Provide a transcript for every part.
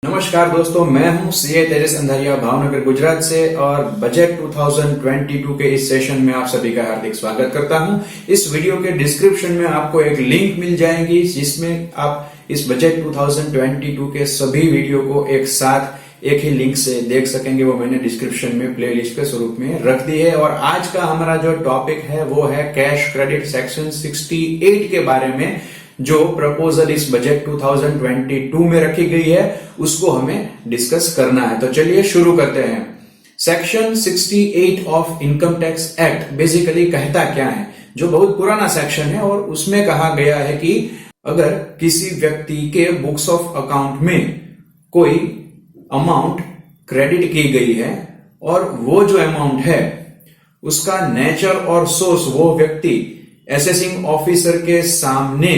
नमस्कार दोस्तों, मैं हूं सीए तेजस अंधारिया भावनगर गुजरात से और बजट 2022 के इस सेशन में आप सभी का हार्दिक स्वागत करता हूं। इस वीडियो के डिस्क्रिप्शन में आपको एक लिंक मिल जाएगी जिसमें आप इस बजट 2022 के सभी वीडियो को एक साथ एक ही लिंक से देख सकेंगे। वो मैंने डिस्क्रिप्शन में प्लेलिस्ट के स्वरूप में रख दी है। और आज का हमारा जो टॉपिक है वो है कैश क्रेडिट सेक्शन 68 के बारे में, जो प्रपोजल इस बजट 2022 में रखी गई है उसको हमें डिस्कस करना है। तो चलिए शुरू करते हैं। Section 68 of income tax act basically कहता क्या है, जो बहुत पुराना सेक्शन है, और उसमें कहा गया है कि अगर किसी व्यक्ति के बुक्स ऑफ अकाउंट में कोई अमाउंट क्रेडिट की गई है और वो जो अमाउंट है उसका नेचर और सोर्स वो व्यक्ति असेसिंग ऑफिसर के सामने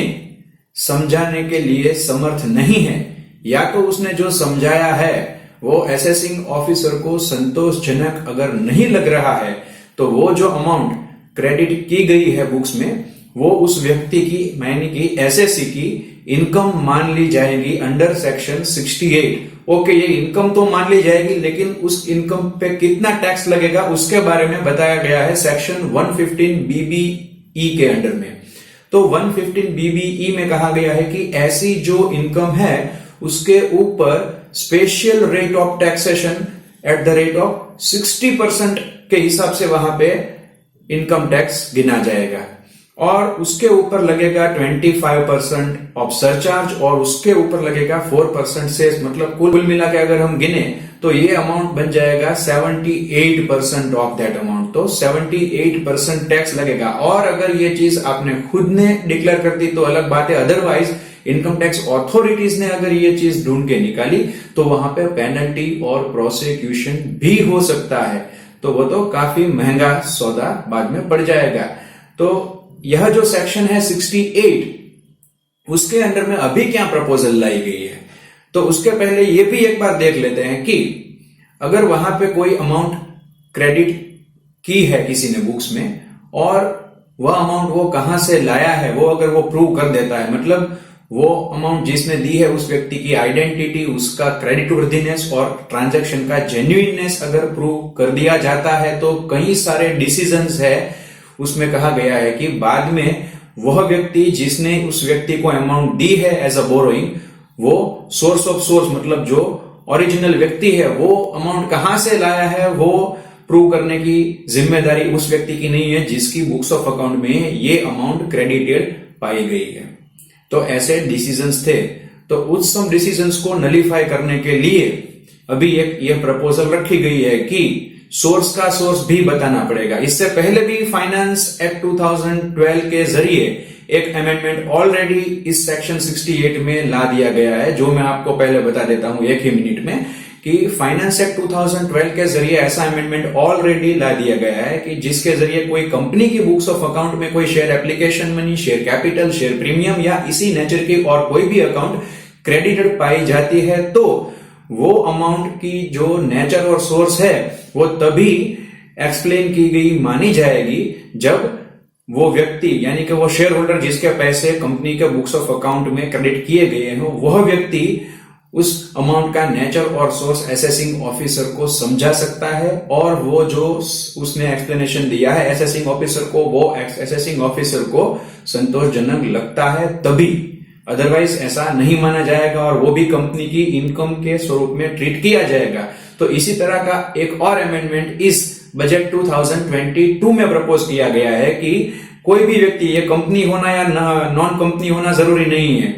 समझाने के लिए समर्थ नहीं है, या तो उसने जो समझाया है वो असेसिंग ऑफिसर को संतोषजनक अगर नहीं लग रहा है, तो वो जो अमाउंट क्रेडिट की गई है बुक्स में वो उस व्यक्ति की यानी कि एसएससी की इनकम मान ली जाएगी अंडर सेक्शन 68। ओके, ये इनकम तो मान ली जाएगी, लेकिन उस इनकम पे कितना टैक्स लगेगा उसके बारे में बताया गया है सेक्शन 115 BBE के अंडर में। तो 115 BBE में कहा गया है कि ऐसी जो इनकम है उसके ऊपर special rate of taxation at the rate of 60% के हिसाब से वहां पे इनकम टैक्स गिना जाएगा, और उसके ऊपर लगेगा 25% ऑफ सरचार्ज, और उसके ऊपर लगेगा 4% सेस। मतलब कुल मिला के अगर हम गिने तो ये अमाउंट बन जाएगा 78% ऑफ दैट अमाउंट। तो 78% टैक्स लगेगा। और अगर ये चीज आपने खुद ने डिक्लेयर कर दी तो अलग बात है, अदरवाइज इनकम टैक्स ऑथोरिटीज ने अगर ये चीज ढूंढ के निकाली तो वहां पे पेनल्टी और प्रोसिक्यूशन भी हो सकता है। तो वो तो काफी महंगा सौदा बाद में पड़ जाएगा। तो यह जो सेक्शन है 68, उसके अंडर में अभी क्या प्रपोजल लाई गई है, तो उसके पहले ये भी एक बार देख लेते हैं कि अगर वहां पे कोई अमाउंट क्रेडिट की है किसी ने बुक्स में, और वह अमाउंट वो कहां से लाया है वो अगर वो प्रूव कर देता है, मतलब वो अमाउंट जिसने दी है उस व्यक्ति की आइडेंटिटी, उसका क्रेडिट वर्दीनेस और ट्रांजैक्शन का जेन्युइननेस अगर प्रूव कर दिया जाता है, तो कई सारे डिसीजंस है उसमें कहा गया है कि बाद में वह व्यक्ति जिसने उस व्यक्ति को अमाउंट दी है एज अ बोरोइंग, वो सोर्स ऑफ सोर्स मतलब जो ओरिजिनल व्यक्ति है वो अमाउंट कहां से लाया है वो प्रूव करने की जिम्मेदारी उस व्यक्ति की नहीं है जिसकी बुक्स ऑफ अकाउंट में ये अमाउंट क्रेडिटेड पाई गई है। तो ऐसे डिसीजंस थे। तो उस सब डिसीजंस को नलीफाई करने के लिए अभी एक ये प्रपोजल रखी गई है कि सोर्स का सोर्स भी बताना पड़ेगा। इससे पहले भी फाइनेंस एक्ट 2012 के जरिए एक अमेंडमेंट ऑलरेडी इस सेक्शन 68 में ला दिया गया है, जो मैं आपको पहले बता देता हूं एक ही मिनट में, कि फाइनेंस एक्ट 2012 के जरिए ऐसा अमेंडमेंट ऑलरेडी ला दिया गया है कि जिसके जरिए कोई कंपनी की बुक्स ऑफ अकाउंट में कोई share application money, share capital, share premium या इसी नेचर की और कोई भी अकाउंट क्रेडिटेड पाई जाती है, तो वो अमाउंट की जो नेचर और सोर्स है वो तभी एक्सप्लेन की गई मानी जाएगी जब वो व्यक्ति यानी कि वो शेयर होल्डर जिसके पैसे कंपनी के बुक्स ऑफ अकाउंट में क्रेडिट किए गए हो, वह व्यक्ति उस अमाउंट का नेचर और सोर्स असेसिंग ऑफिसर को समझा सकता है, और वो जो उसने एक्सप्लेनेशन दिया है असेसिंग ऑफिसर को, वो असेसिंग ऑफिसर को संतोषजनक लगता है तभी, अदरवाइज ऐसा नहीं माना जाएगा और वो भी कंपनी की इनकम के स्वरूप में ट्रीट किया जाएगा। तो इसी तरह का एक और अमेंडमेंट इस बजट 2022 में प्रपोज किया गया है कि कोई भी व्यक्ति, ये कंपनी होना या नॉन कंपनी होना जरूरी नहीं है,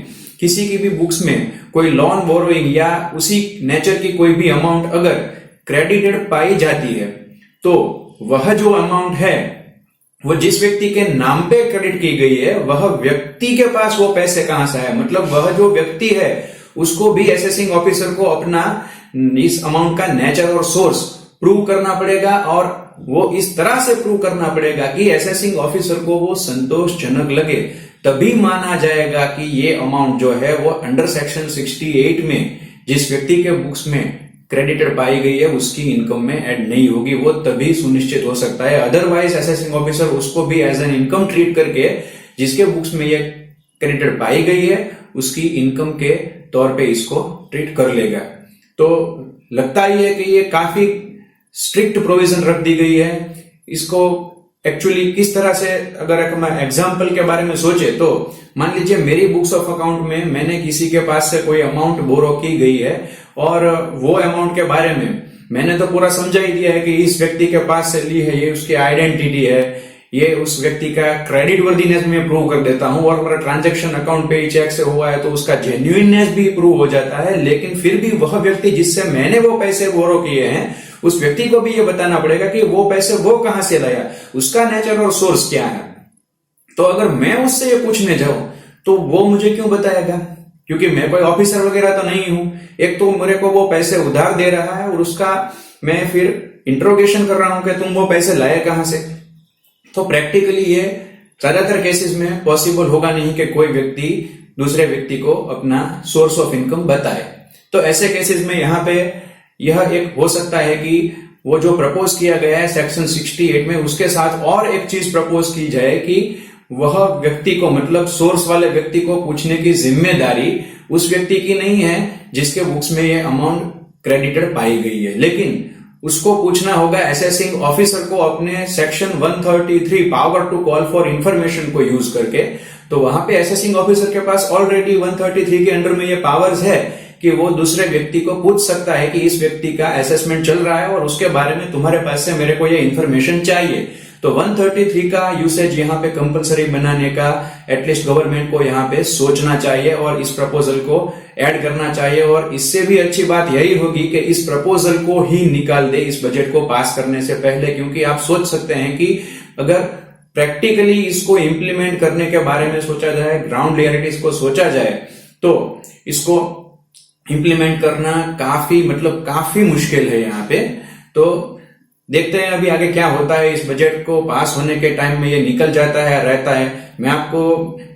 किसी की भी बुक्स में कोई लोन बोरोइंग या उसी नेचर की कोई भी अमाउंट अगर क्रेडिटेड पाई जाती है, तो वह जो अमाउंट है वो जिस व्यक्ति के नाम पे क्रेडिट की गई है वह व्यक्ति के पास वो पैसे कहां से आए, मतलब वह जो व्यक्ति है उसको भी असेसिंग ऑफिसर को अपना इस अमाउंट का नेचर और सोर्स प्रूव करना पड़ेगा, और वो इस तरह से प्रूव करना पड़ेगा कि असेसिंग ऑफिसर को वो संतोषजनक लगे, तभी माना जाएगा कि ये अमाउंट जो है वो अंडर सेक्शन 68 में जिस व्यक्ति के बुक्स में क्रेडिटेड पाई गई है उसकी इनकम में ऐड नहीं होगी, वो तभी सुनिश्चित हो सकता है। अदरवाइज असेसिंग ऑफिसर उसको भी एज एन इनकम ट्रीट करके जिसके बुक्स में ये क्रेडिटेड पाई गई है उसकी इनकम के तौर पे इसको ट्रीट कर लेगा। तो लगता ही है कि ये काफी स्ट्रिक्ट प्रोविजन रख दी गई है। इसको एक्चुअली किस तरह से अगर हम एग्जाम्पल के बारे में सोचे तो मान लीजिए मेरी बुक्स ऑफ अकाउंट में मैंने किसी के पास से कोई अमाउंट बोरो की गई है और वो अमाउंट के बारे में मैंने तो पूरा समझा ही दिया है कि इस व्यक्ति के पास से ली है, ये उसकी आइडेंटिटी है, ये उस व्यक्ति का क्रेडिट वर्दीनेस में प्रूव कर देता हूं और अगर ट्रांजैक्शन अकाउंट पे ही चेक से हुआ है तो उसका जेन्युइननेस भी प्रूव हो जाता है। लेकिन फिर भी वह व्यक्ति जिससे मैंने वो पैसे बोरो किए हैं उस व्यक्ति को भी ये बताना पड़ेगा कि वो पैसे वो कहां से लाया, उसका नेचर और सोर्स क्या है। तो अगर मैं उससे ये पूछने जाऊं तो वो मुझे क्यों बताएगा, क्योंकि मैं कोई ऑफिसर वगैरह तो नहीं हूं। एक तो मेरे को वो पैसे उधार दे रहा है और उसका मैं फिर इंट्रोगेशन कर रहा हूं कि तुम वो पैसे लाए कहां से। तो प्रैक्टिकली ये ज्यादातर केसेस में पॉसिबल होगा नहीं कि कोई व्यक्ति दूसरे व्यक्ति को अपना सोर्स ऑफ इनकम बताए। तो ऐसे केसेस में यहाँ पे यह एक हो सकता है कि वो जो प्रपोज किया गया है सेक्शन 68 में उसके साथ और एक चीज प्रपोज की जाए कि वह व्यक्ति को मतलब सोर्स वाले व्यक्ति को पूछने की जिम्मेदारी उस व्यक्ति की नहीं है जिसके बुक्स में ये अमाउंट क्रेडिटेड पाई गई है, लेकिन उसको पूछना होगा असेसिंग ऑफिसर को अपने section 133 power to call for information को यूज करके। तो वहां पे असेसिंग ऑफिसर के पास ऑलरेडी 133 के अंडर में ये पावर्स है कि वो दूसरे व्यक्ति को पूछ सकता है कि इस व्यक्ति का असेसमेंट चल रहा है और उसके बारे में तुम्हारे पास से मेरे को ये इन्फॉर्मेशन चाहिए। तो 133 का यूसेज यहाँ पे कंपलसरी बनाने का एटलीस्ट गवर्नमेंट को यहाँ पे सोचना चाहिए और इस प्रपोजल को ऐड करना चाहिए। और इससे भी अच्छी बात यही होगी कि इस प्रपोजल को ही निकाल दे इस बजट को पास करने से पहले, क्योंकि आप सोच सकते हैं कि अगर प्रैक्टिकली इसको इम्प्लीमेंट करने के बारे में सोचा जाए, ग्राउंड रियलिटीज को सोचा जाए, तो इसको इम्प्लीमेंट करना काफी मुश्किल है यहाँ पे। तो देखते हैं अभी आगे क्या होता है। इस बजट को पास होने के टाइम में ये निकल जाता है रहता है। मैं आपको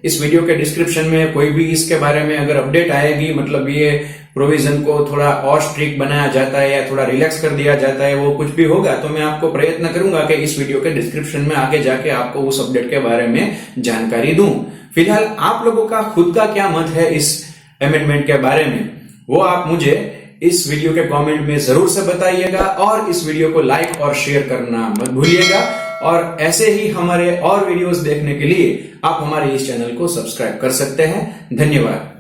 इस वीडियो के डिस्क्रिप्शन में कोई भी इसके बारे में अगर अपडेट आएगी, मतलब ये प्रोविजन को थोड़ा और स्ट्रिक्ट बनाया जाता है या थोड़ा रिलैक्स कर दिया जाता है, वो कुछ भी होगा तो मैं आपको प्रयत्न करूंगा कि इस वीडियो के डिस्क्रिप्शन में आगे जाके आपको उस अपडेट के बारे में जानकारी दूं। फिलहाल आप लोगों का खुद का क्या मत है इस अमेंडमेंट के बारे में, वो आप मुझे इस वीडियो के कमेंट में जरूर से बताइएगा और इस वीडियो को लाइक और शेयर करना मत भूलिएगा। और ऐसे ही हमारे और वीडियोस देखने के लिए आप हमारे इस चैनल को सब्सक्राइब कर सकते हैं। धन्यवाद।